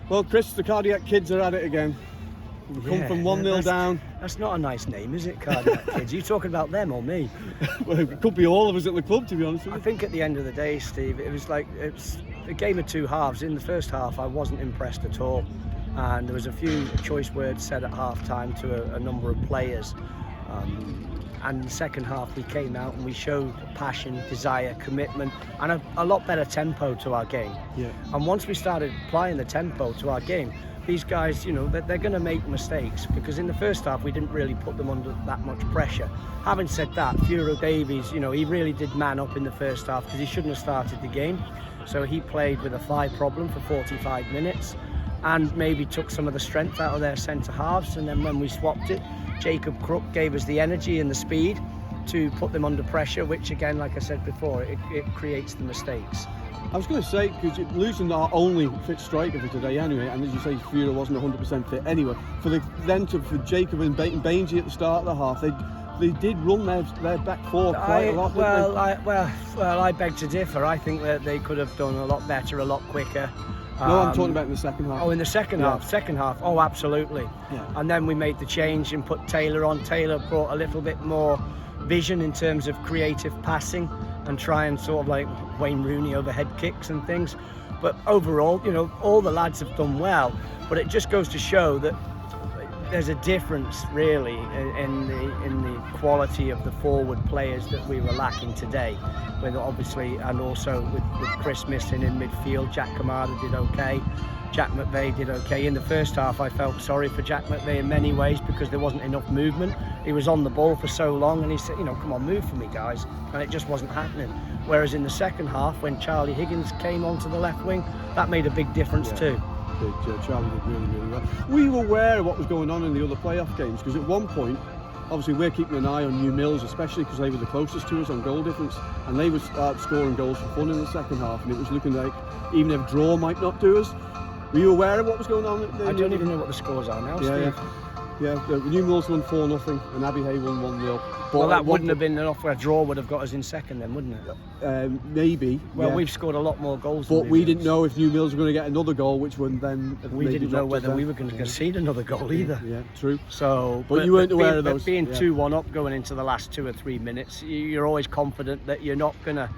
Well, Chris, the Cardiac Kids are at it again. We've come from 1-0 down. That's not a nice name, is it, Cardiac Kids? Are you talking about them or me? Well, it could be all of us at the club, to be honest with I you. think at the end of the day, Steve, it's a game of two halves. In the first half, I wasn't impressed at all. And there was a few choice words said at half-time to a number of players. And in the second half, we came out and we showed passion, desire, commitment, and a lot better tempo to our game. Yeah. And once we started applying the tempo to our game, these guys, you know, they're going to make mistakes, because in the first half we didn't really put them under that much pressure. Having said that, Furo Davies, you know, he really did man up in the first half because he shouldn't have started the game. So he played with a fly problem for 45 minutes and maybe took some of the strength out of their centre halves. And then when we swapped it, Jacob Crook gave us the energy and the speed to put them under pressure, which again, like I said before, it creates the mistakes. I was going to say, because losing our only fit striker for today anyway, and as you say, Furo wasn't 100% fit anyway, for Jacob and Bainji at the start of the half, they did run their back four quite a lot. I beg to differ. I think that they could have done a lot better, a lot quicker. No, I'm talking about in the second half. Oh, in the second half. Oh, absolutely. Yeah. And then we made the change and put Taylor on. Taylor brought a little bit more vision in terms of creative passing and try and sort of like Wayne Rooney overhead kicks and things. But overall, you know, all the lads have done well. But it just goes to show that there's a difference really in the quality of the forward players that we were lacking today. With obviously, and also with Chris missing in midfield, Jack Kamada did okay. Jack McVeigh did okay. In the first half, I felt sorry for Jack McVeigh in many ways because there wasn't enough movement. He was on the ball for so long and he said, you know, come on, move for me, guys. And it just wasn't happening. Whereas in the second half, when Charlie Higgins came onto the left wing, that made a big difference too. Charlie did really well. Were you aware of what was going on in the other playoff games? Because at one point, obviously we're keeping an eye on New Mills, especially because they were the closest to us on goal difference, and they were scoring goals for fun in the second half, and it was looking like even a draw might not do us. Were you aware of what was going on? I don't even know what the scores are now, Steve. Yeah, the New Mills won 4-0 and Abbey Hulton won 1-0. Well, that wouldn't have been enough. A draw would have got us in second then, wouldn't it? Maybe. Well, we've scored a lot more goals. But we didn't know if New Mills were going to get another goal, which would then... We didn't know whether we were going to concede another goal either. Yeah, true. So, but you weren't aware of those. Being 2-1 up going into the last 2 or 3 minutes, you're always confident that you're not going to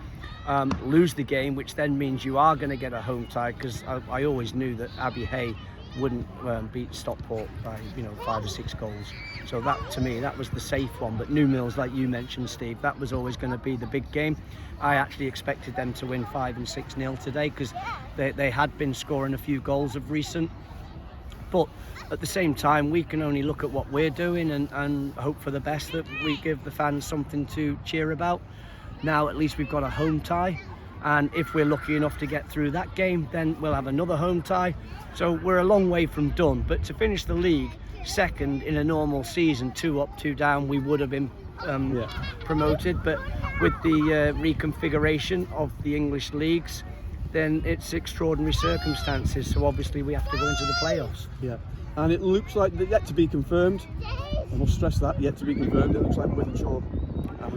lose the game, which then means you are going to get a home tie, because I always knew that Abbey Hay wouldn't beat Stockport by 5 or 6 goals. So that, to me, that was the safe one. But New Mills, like you mentioned, Steve, that was always going to be the big game. I actually expected them to win 5 and 6-0 today, because they had been scoring a few goals of recent. But at the same time, we can only look at what we're doing and hope for the best, that we give the fans something to cheer about. Now at least we've got a home tie, and if we're lucky enough to get through that game, then we'll have another home tie. So we're a long way from done, but to finish the league second in a normal season, 2 up, 2 down, we would have been promoted. But with the reconfiguration of the English leagues, then it's extraordinary circumstances, so obviously we have to go into the playoffs. Yeah, and it looks like yet to be confirmed. I must stress that, yet to be confirmed. It looks like Wythenshawe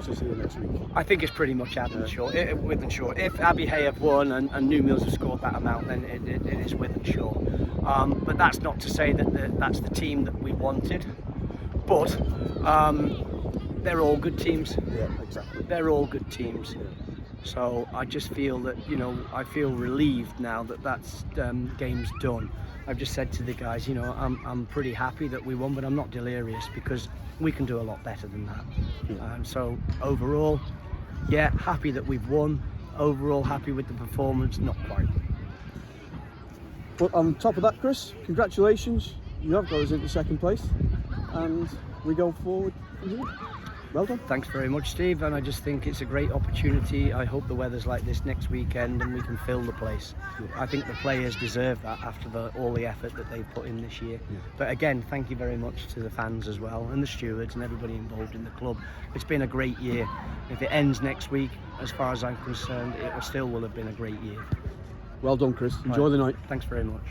is here next week. I think it's pretty much Wythenshawe. If Abbey Hay have won and New Mills have scored that amount, then it is Wythenshawe. But that's not to say that that's the team that we wanted. But they're all good teams. Yeah, exactly. They're all good teams. Yeah. So I just feel that, I feel relieved now that that's game's done. I've just said to the guys, I'm pretty happy that we won, but I'm not delirious, because we can do a lot better than that. Yeah. So overall, yeah, happy that we've won. Overall, happy with the performance, not quite. But on top of that, Chris, congratulations. You have got us into second place, and we go forward from here. Well done. Thanks very much, Steve, and I just think it's a great opportunity. I hope the weather's like this next weekend and we can fill the place. Yeah. I think the players deserve that after all the effort that they've put in this year. Yeah. But again, thank you very much to the fans as well, and the stewards and everybody involved in the club. It's been a great year. If it ends next week, as far as I'm concerned, it still will have been a great year. Well done, Chris. Enjoy the night. Thanks very much.